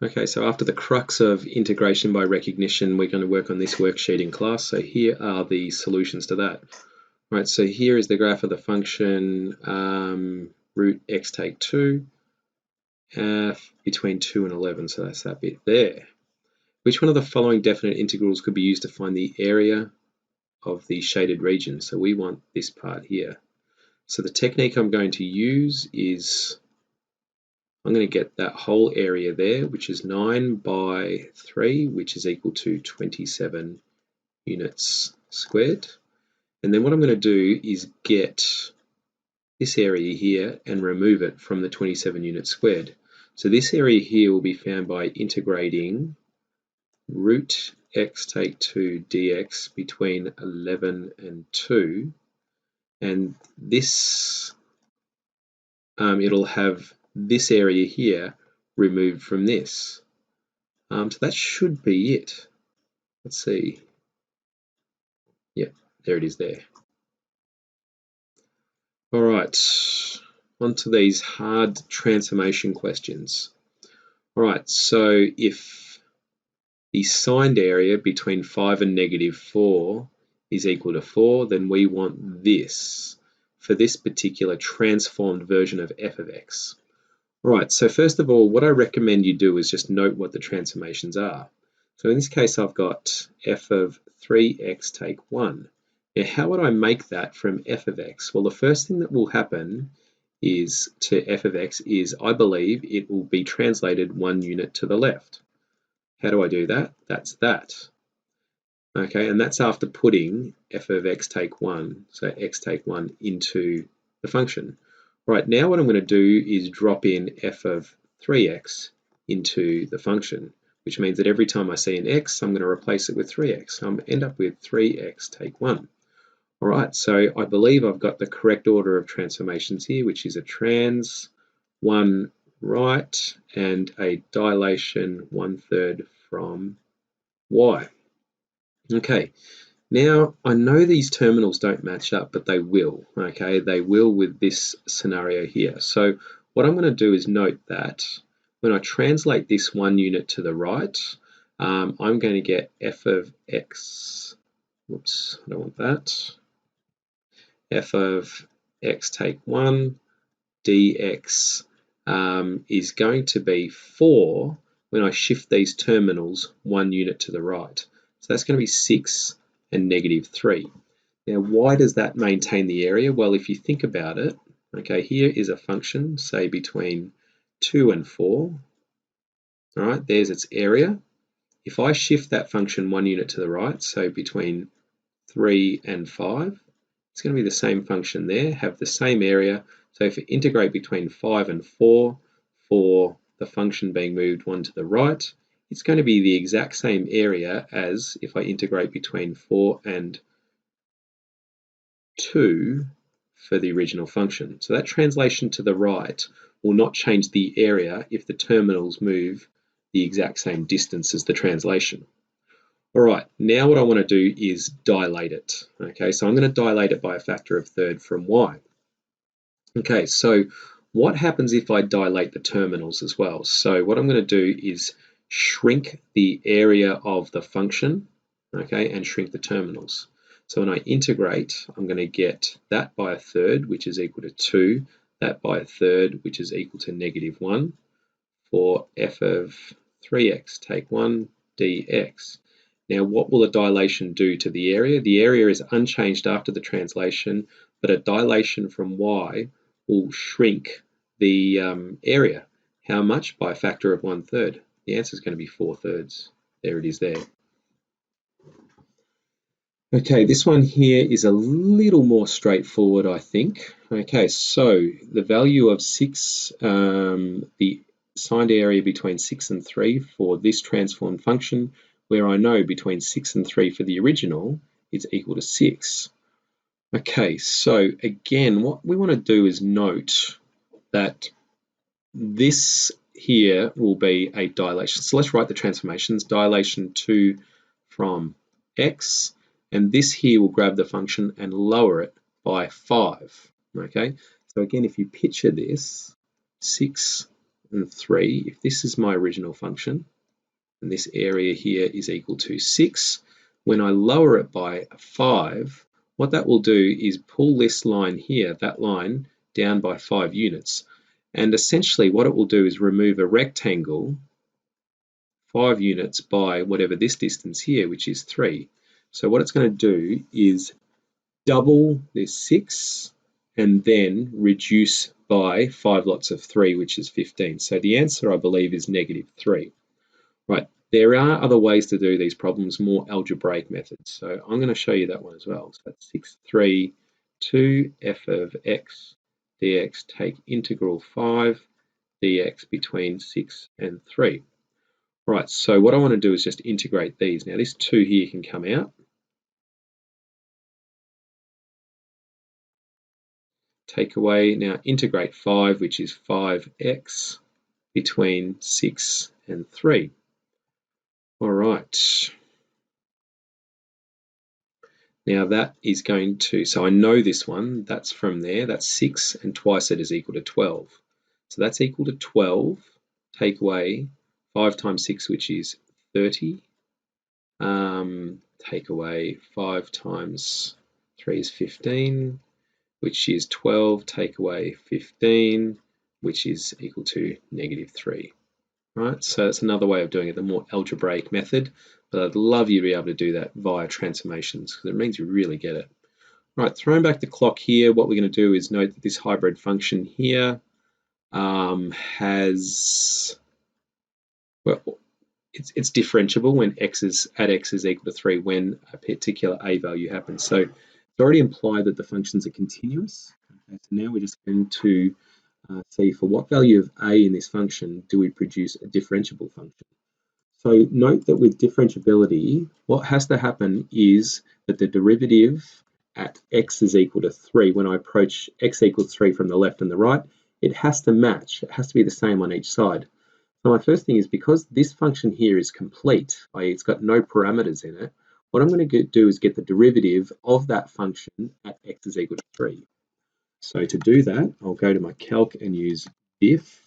Okay, so after the crux of integration by recognition, we're going to work on this worksheet in class. So here are the solutions to that. All right, so here is the graph of the function root x take 2 between 2 and 11, so that's that bit there. Which one of the following definite integrals could be used to find the area of the shaded region? So we want this part here. So the technique I'm going to use is I'm going to get that whole area there, which is 9 by 3, which is equal to 27 units squared. And then what I'm going to do is get this area here and remove it from the 27 units squared. So this area here will be found by integrating root x take 2 dx between 11 and 2. And this, it'll have this area here removed from this. So that should be it. Let's see. Yep, there it is there. All right, on to these hard transformation questions. All right, so if the signed area between 5 and -4 is equal to 4, then we want this for this particular transformed version of f of x. All right, so first of all, what I recommend you do is just note what the transformations are. So in this case, I've got f of 3x take 1. Now, how would I make that from f of x? Well, the first thing that will happen is to f of x is, I believe, it will be translated 1 unit to the left. How do I do that? That's that. Okay, and that's after putting f of x take 1, so x take 1 into the function. Right, now what I'm going to do is drop in f of 3x into the function, which means that every time I see an x, I'm going to replace it with 3x. So I'm end up with 3x take 1. All right, so I believe I've got the correct order of transformations here, which is a trans 1 right and a dilation 1/3 from y. Okay, now I know these terminals don't match up, but they will, okay? They will with this scenario here. So what I'm going to do is note that when I translate this 1 unit to the right, I'm going to get f of x, whoops, I don't want that, f of x take 1 dx is going to be 4 when I shift these terminals 1 unit to the right. So that's going to be 6 and -3. Now, why does that maintain the area? Well, if you think about it, okay, here is a function, say between 2 and 4. All right, there's its area. If I shift that function 1 unit to the right, so between 3 and 5, it's going to be the same function there, have the same area. So if I integrate between 5 and 4 for the function being moved 1 to the right, it's going to be the exact same area as if I integrate between 4 and 2 for the original function. So that translation to the right will not change the area if the terminals move the exact same distance as the translation. All right, now what I want to do is dilate it. Okay, so I'm going to dilate it by a factor of 1/3 from y. Okay, so what happens if I dilate the terminals as well? So what I'm going to do is shrink the area of the function, okay, and shrink the terminals. So when I integrate, I'm going to get that by 1/3, which is equal to 2, that by 1/3, which is equal to -1, for f of 3x take 1 dx. Now, what will a dilation do to the area? The area is unchanged after the translation, but a dilation from y will shrink the area. How much? By a factor of 1/3. The answer is going to be 4/3. There it is there. Okay, this one here is a little more straightforward, I think. Okay, so the value of 6, the signed area between 6 and 3 for this transformed function, where I know between 6 and 3 for the original, it's equal to 6. Okay, so again, what we want to do is note that this here will be a dilation. So let's write the transformations. Dilation 2 from x, and this here will grab the function and lower it by 5. Okay, so again, if you picture this, 6 and 3, if this is my original function, and this area here is equal to 6, when I lower it by 5, what that will do is pull this line here, that line, down by 5 units. And essentially what it will do is remove a rectangle 5 units by whatever this distance here, which is 3. So what it's going to do is double this 6 and then reduce by 5 lots of 3, which is 15. So the answer, I believe, is -3. Right, there are other ways to do these problems, more algebraic methods. So I'm going to show you that one as well. So that's 6, 3, 2 f of x dx, take integral 5 dx between 6 and 3. Right, so what I want to do is just integrate these. Now this 2 here can come out. Take away, now integrate 5, which is 5x between 6 and 3. All right. Now that is going to, so I know this one, that's from there, that's 6, and twice it is equal to 12. So that's equal to 12, take away 5 times 6, which is 30. Take away 5 times 3 is 15, which is 12, take away 15, which is equal to -3. Right, so that's another way of doing it, the more algebraic method, but I'd love you to be able to do that via transformations because it means you really get it. Right, throwing back the clock here, what we're going to do is note that this hybrid function here has, well, it's differentiable when x is equal to 3 when a particular a value happens. So it's already implied that the functions are continuous. Okay, so now we're just going to see for what value of a in this function do we produce a differentiable function. So note that with differentiability, what has to happen is that the derivative at x is equal to 3, when I approach x equals 3 from the left and the right, it has to match. It has to be the same on each side. So my first thing is, because this function here is complete, i.e. it's got no parameters in it, what I'm going to do is get the derivative of that function at x is equal to 3. So to do that, I'll go to my calc and use diff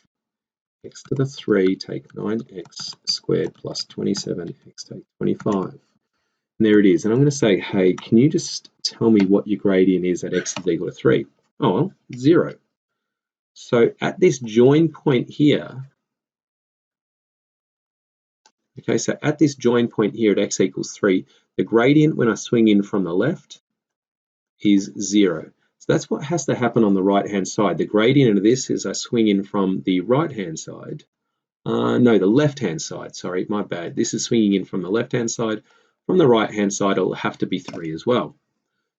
x to the 3 take 9x squared plus 27x take 25. And there it is. And I'm going to say, hey, can you just tell me what your gradient is at x is equal to 3? Oh, well, 0. So at this join point here, okay, so at this join point here at x equals 3, the gradient when I swing in from the left is 0. So that's what has to happen on the right-hand side. The gradient of this is I swing in from the right-hand side. No, the left-hand side, sorry, my bad. This is swinging in from the left-hand side. From the right-hand side, it'll have to be 3 as well.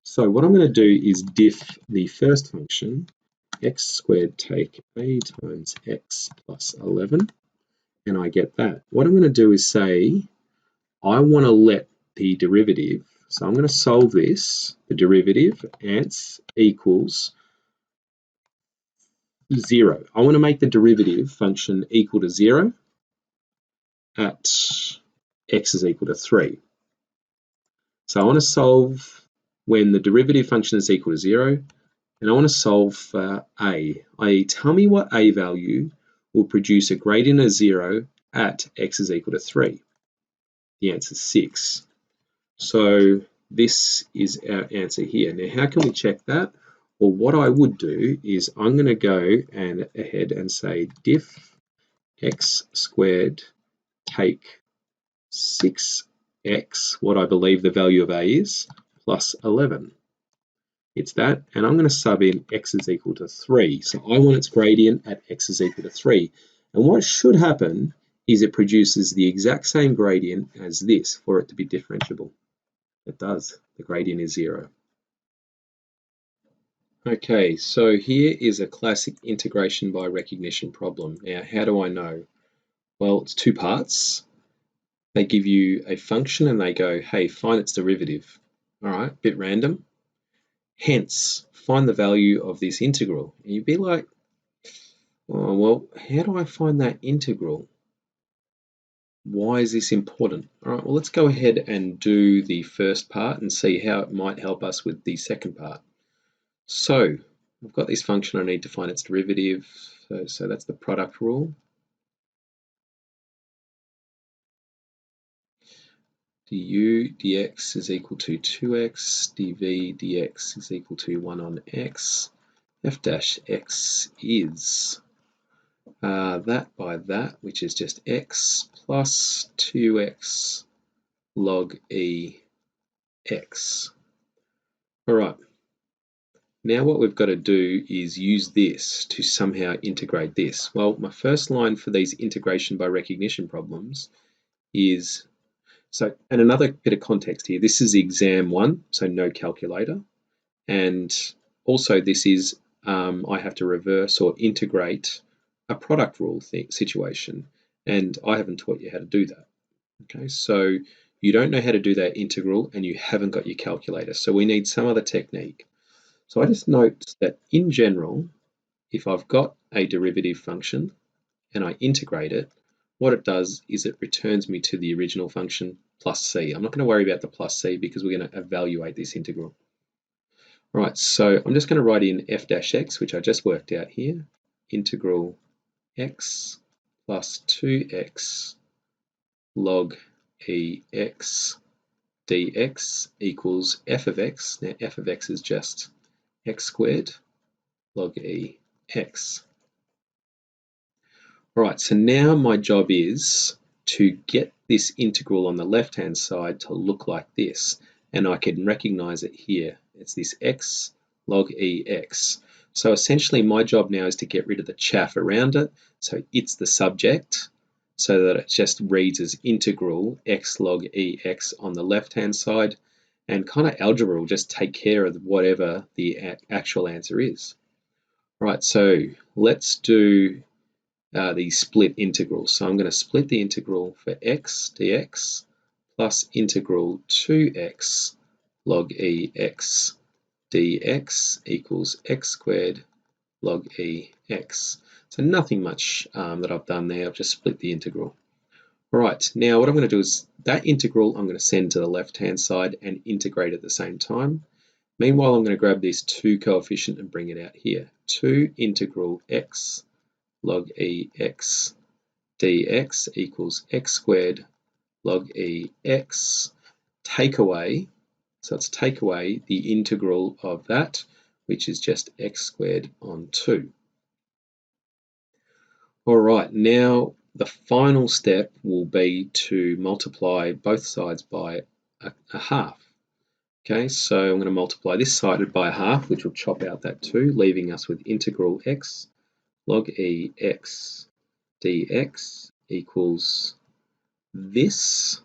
So what I'm going to do is diff the first function, x squared take a times x plus 11, and I get that. What I'm going to do is say, I want to let the derivative, so I'm going to solve this, the derivative, ants equals 0. I want to make the derivative function equal to 0 at x is equal to 3. So I want to solve when the derivative function is equal to 0, and I want to solve for a, i.e. tell me what a value will produce a gradient of 0 at x is equal to 3. The answer is 6. So this is our answer here. Now how can we check that? Well, what I would do is I'm going to go ahead and say diff x squared take 6x, what I believe the value of a is, plus 11. It's that, and I'm going to sub in x is equal to 3. So I want its gradient at x is equal to 3. And what should happen is it produces the exact same gradient as this for it to be differentiable. It does. The gradient is 0. Okay, so here is a classic integration by recognition problem. Now, how do I know? Well, it's 2 parts. They give you a function and they go, hey, find its derivative. All right, bit random. Hence, find the value of this integral. And you'd be like, oh, well, how do I find that integral? Why is this important? All right, well, let's go ahead and do the first part and see how it might help us with the second part. So I've got this function, I need to find its derivative. So that's the product rule. du dx is equal to 2x, dv dx is equal to 1 on x. F dash x is that by that, which is just x plus 2x log e x. All right. Now what we've got to do is use this to somehow integrate this. Well, my first line for these integration by recognition problems is, and another bit of context here, this is exam 1, so no calculator. And also this is, I have to reverse or integrate a product rule situation. And I haven't taught you how to do that. Okay, so you don't know how to do that integral and you haven't got your calculator. So we need some other technique. So I just note that in general, if I've got a derivative function and I integrate it, what it does is it returns me to the original function plus c. I'm not going to worry about the plus c because we're going to evaluate this integral. All right, so I'm just going to write in f dash x, which I just worked out here, integral x plus 2x log e x dx equals f of x. Now f of x is just x squared log e x. All right, so now my job is to get this integral on the left-hand side to look like this, and I can recognize it here. It's this x log e x. So essentially my job now is to get rid of the chaff around it, so it's the subject, so that it just reads as integral x log e x on the left-hand side, and kind of algebra will just take care of whatever the actual answer is. Right, so let's do the split integrals. So I'm going to split the integral for x dx plus integral 2x log e x dx equals x squared log e x. So nothing much that I've done there. I've just split the integral. All right, now what I'm going to do is that integral I'm going to send to the left-hand side and integrate at the same time. Meanwhile, I'm going to grab this 2 coefficient and bring it out here. 2 integral x log e x dx equals x squared log e x. Take away, so let's take away the integral of that, which is just x squared on 2. All right, now the final step will be to multiply both sides by a half. Okay, so I'm going to multiply this side by a half, which will chop out that 2, leaving us with integral x log e x dx equals this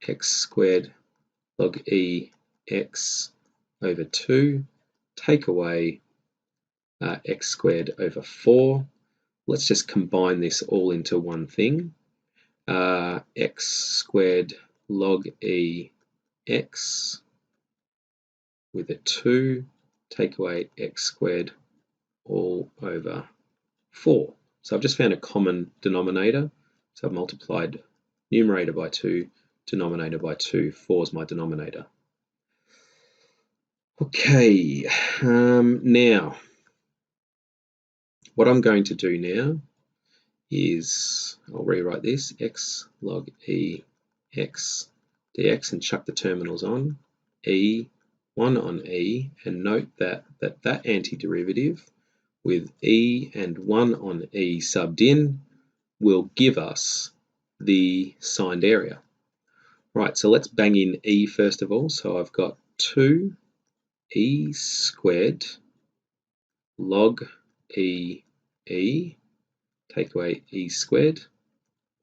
x squared log e x over 2, take away x squared over 4. Let's just combine this all into one thing. X squared log e x with a 2, take away x squared all over 4. So I've just found a common denominator. So I've multiplied numerator by 2, denominator by 2. 4 is my denominator. Okay, now what I'm going to do now is I'll rewrite this x log e x dx and chuck the terminals on, e, 1 on e, and note that antiderivative with e and 1 on e subbed in will give us the signed area. Right, so let's bang in e first of all. So I've got 2e squared log e, take away e squared,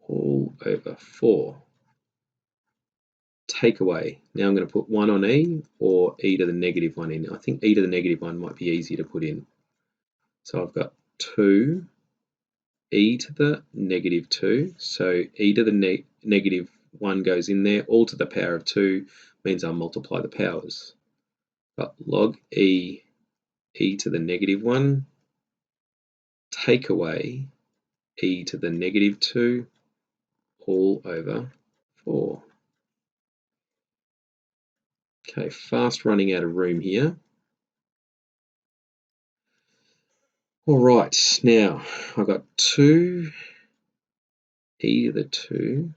all over 4. Take away. Now I'm going to put 1 on e or e to the negative 1 in. I think e to the negative 1 might be easier to put in. So I've got 2 e to the negative 2. So e to the negative 1 goes in there. All to the power of 2 means I'll multiply the powers. But log e to the negative 1, take away e to the negative 2, all over 4. Okay, fast running out of room here. All right, now I've got 2e to the 2,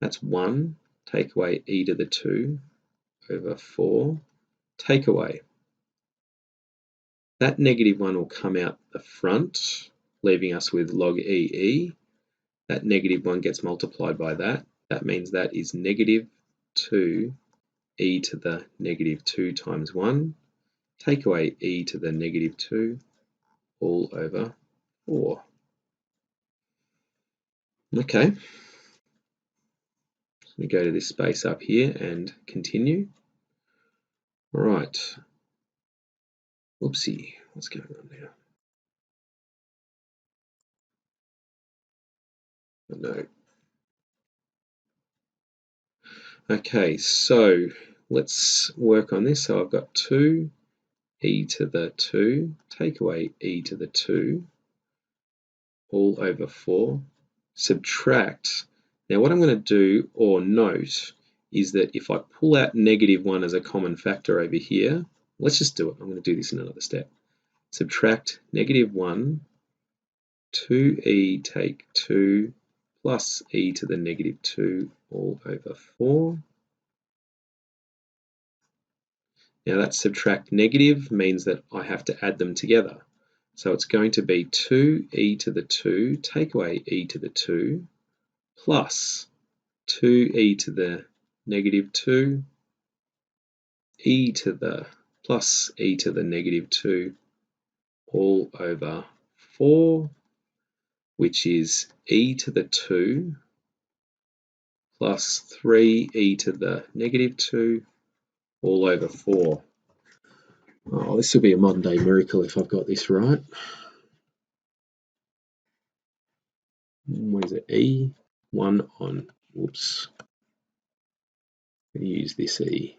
that's 1, take away e to the 2 over 4, take away. That negative 1 will come out the front, leaving us with log e. That negative 1 gets multiplied by that. That means that is negative 2 e to the negative 2 times 1. Take away e to the negative 2 all over 4. Okay. So we go to this space up here and continue. All right. Oopsie, what's going on now? Oh, no. Okay, so let's work on this. So I've got 2 e to the 2, take away e to the 2, all over 4, subtract. Now what I'm going to do, or note, is that if I pull out negative 1 as a common factor over here, let's just do it. I'm going to do this in another step. Subtract negative 1, 2e take 2, plus e to the negative 2 all over 4. Now that subtract negative means that I have to add them together. So it's going to be 2e to the 2, take away e to the 2, plus 2e to the negative 2, e to the plus e to the negative 2 all over 4, which is e to the 2 plus 3e to the negative 2 all over 4. Oh, this will be a modern day miracle if I've got this right. What is it? E, 1 on, whoops. I'm going to use this E.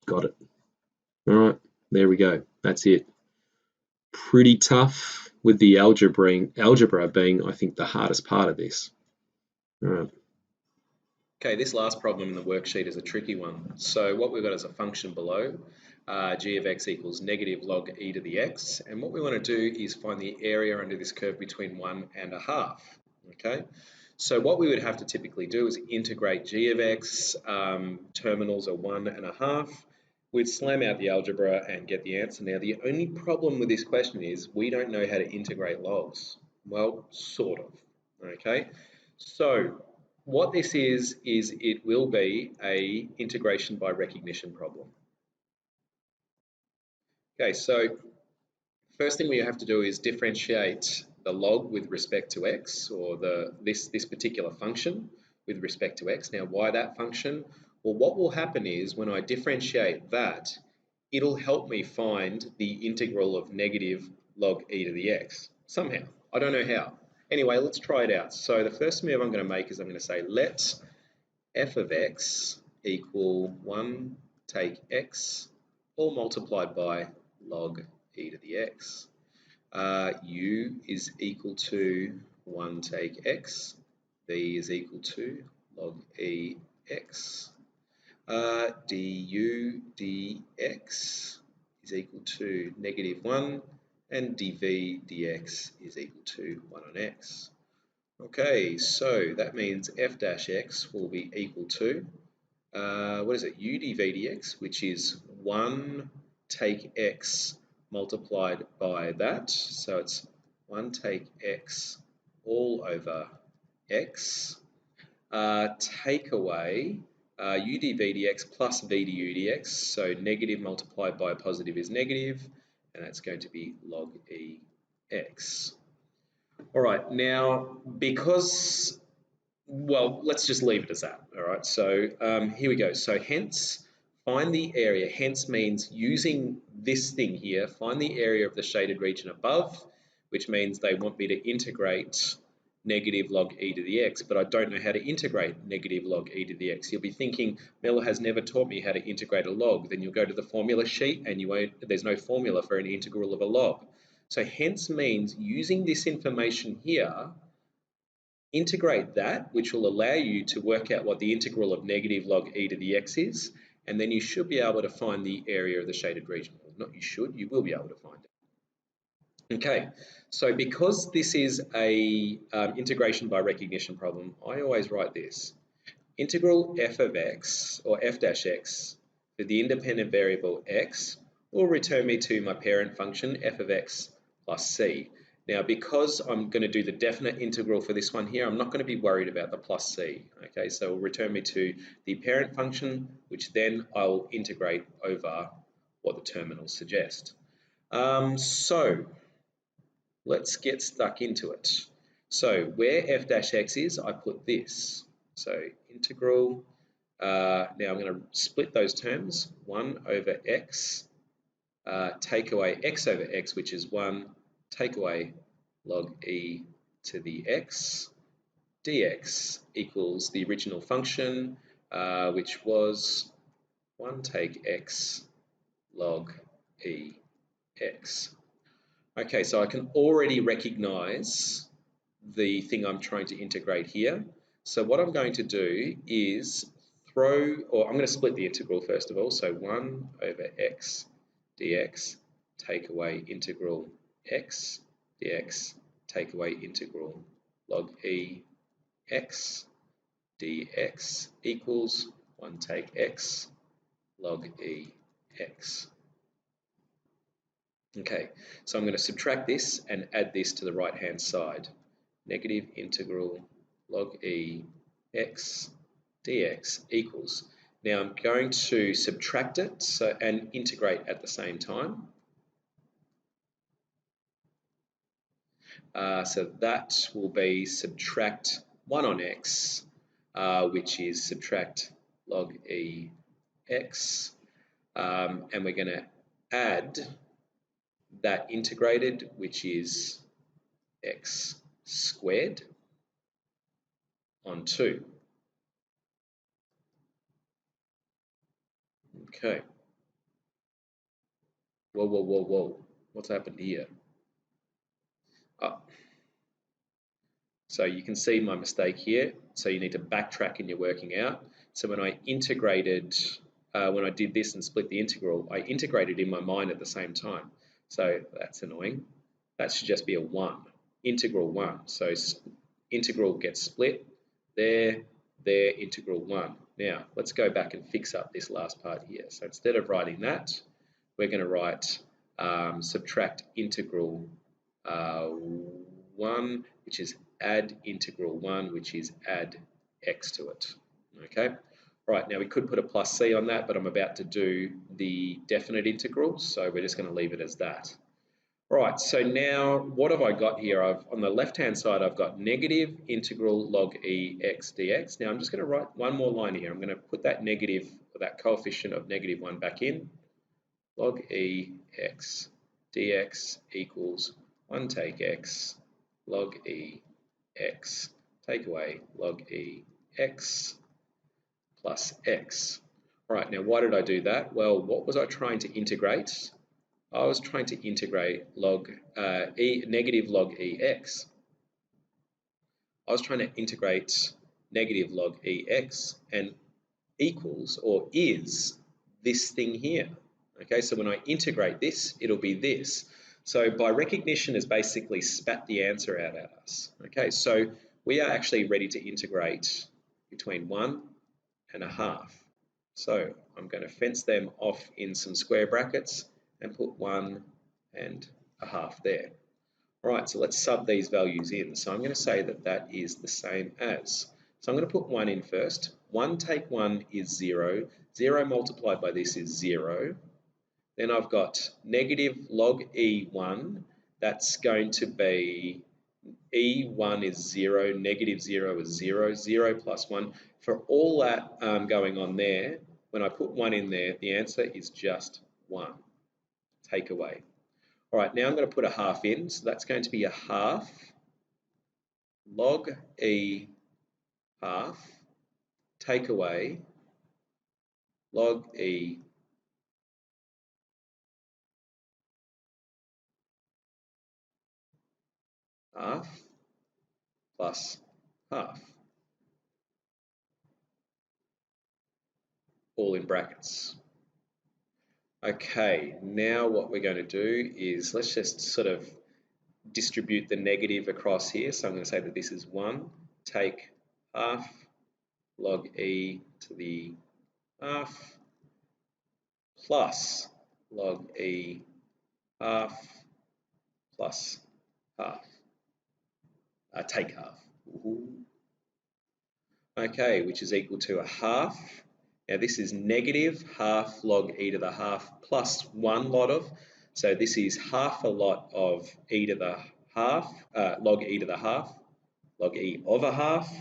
Got it. All right, there we go. That's it. Pretty tough, with the algebra being, I think, the hardest part of this. All right. Okay, this last problem in the worksheet is a tricky one. So what we've got is a function below, g of x equals negative log e to the x, and what we want to do is find the area under this curve between 1 and a half. Okay, so what we would have to typically do is integrate g of x, terminals are 1 and a half. We'd slam out the algebra and get the answer. Now the only problem with this question is we don't know how to integrate logs. Well, sort of. Okay, so what this is it will be a integration by recognition problem. Okay, so first thing we have to do is differentiate the log with respect to x, or this particular function with respect to x. Now, why that function? Well, what will happen is when I differentiate that, it'll help me find the integral of negative log e to the x somehow. I don't know how. Anyway, let's try it out. So the first move I'm going to make is I'm going to say let f of x equal 1 take x, all multiplied by log e to the x. U is equal to 1 take x, v is equal to log e x. Du dx is equal to negative 1, and dv dx is equal to 1 on x. Okay, so that means f dash x will be equal to, what is it, u dv dx, which is 1 take x multiplied by that. So it's 1 take x all over x. Take away u dv dx plus v du dx. So negative multiplied by a positive is negative, and that's going to be log e x. All right, now because, well, let's just leave it as that. All right, so here we go. So hence, find the area. Hence means using this thing here, find the area of the shaded region above, which means they want me to integrate negative log e to the x, but I don't know how to integrate negative log e to the x. You'll be thinking, Mel has never taught me how to integrate a log. Then you'll go to the formula sheet and there's no formula for an integral of a log. So hence means using this information here, Integrate that, which will allow you to work out what the integral of negative log e to the x is, and then you should be able to find the area of the shaded region. Well, not you should, you will be able to find it. Okay, so because this is a integration by recognition problem, I always write this. Integral f of x, or f dash x, for the independent variable x, will return me to my parent function f of x plus c. Now, because I'm going to do the definite integral for this one here, I'm not going to be worried about the plus c. Okay, so it will return me to the parent function, which then I'll integrate over what the terminals suggest. So let's get stuck into it. So where f dash x is, I put this. So integral, now I'm going to split those terms, 1 over x, take away x over x, which is 1, take away log e to the x, dx equals the original function, which was 1 take x log e x. Okay, so I can already recognize the thing I'm trying to integrate here. So what I'm going to do is I'm going to split the integral first of all. So 1 over x dx, take away integral x dx, take away integral log e x dx equals 1 take x log e x. Okay, so I'm going to subtract this and add this to the right-hand side. Negative integral log e x dx equals. Now I'm going to subtract it and integrate at the same time. So that will be subtract 1 on x, which is subtract log e x. And we're going to add that integrated, which is x squared on 2. Okay. Whoa, whoa, whoa, whoa. What's happened here? Oh. So you can see my mistake here. So you need to backtrack in your working out. So when I integrated, when I did this and split the integral, I integrated in my mind at the same time. So that's annoying. That should just be a 1, integral 1. So integral gets split, there, integral 1. Now, let's go back and fix up this last part here. So instead of writing that, we're going to write subtract integral 1, which is add integral 1, which is add x to it. Okay. Right, now we could put a plus c on that, but I'm about to do the definite integral, so we're just going to leave it as that. Right, so now what have I got here? On the left-hand side, I've got negative integral log e x dx. Now I'm just going to write one more line here. I'm going to put that negative, or that coefficient of negative 1 back in. Log e x dx equals 1 take x log e x, take away log e x plus x. All right, now why did I do that? Well, what was I trying to integrate? I was trying to integrate negative log ex. I was trying to integrate negative log ex, and equals or is this thing here. Okay, so when I integrate this, it'll be this. So by recognition is basically spat the answer out at us. Okay, so we are actually ready to integrate between 1 and a half. So I'm going to fence them off in some square brackets and put 1 and a half there. All right, so let's sub these values in. So I'm going to say that that is the same as. So I'm going to put 1 in first. 1 take 1 is 0. 0 multiplied by this is 0. Then I've got negative log E1. That's going to be E1 is 0, negative 0 is 0, 0 plus 1. For all that going on there, when I put 1 in there, the answer is just 1. Take away. All right, now I'm going to put a half in. So that's going to be a half log E half, take away log E half plus half, all in brackets. Okay, now what we're going to do is let's just sort of distribute the negative across here. So I'm going to say that this is 1, take half log e to the half plus log e half plus half, take half. Okay, which is equal to a half. Now this is negative half log e to the half plus 1 lot of. So this is half a lot of e to the half, log e to the half, log e of a half.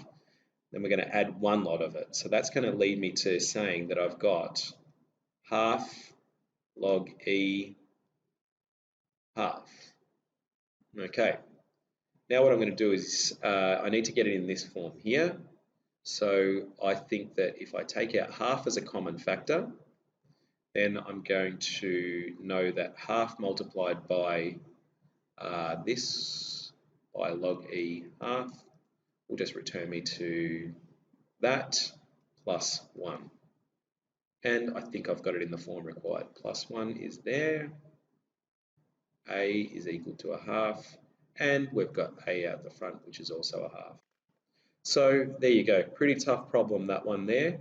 Then we're going to add 1 lot of it. So that's going to lead me to saying that I've got half log e half. Okay, now what I'm going to do is I need to get it in this form here. So I think that if I take out half as a common factor, then I'm going to know that half multiplied by this, by log e half, will just return me to that plus 1. And I think I've got it in the form required. Plus 1 is there, a is equal to a half, and we've got a out the front, which is also a half. So there you go, pretty tough problem, that one there.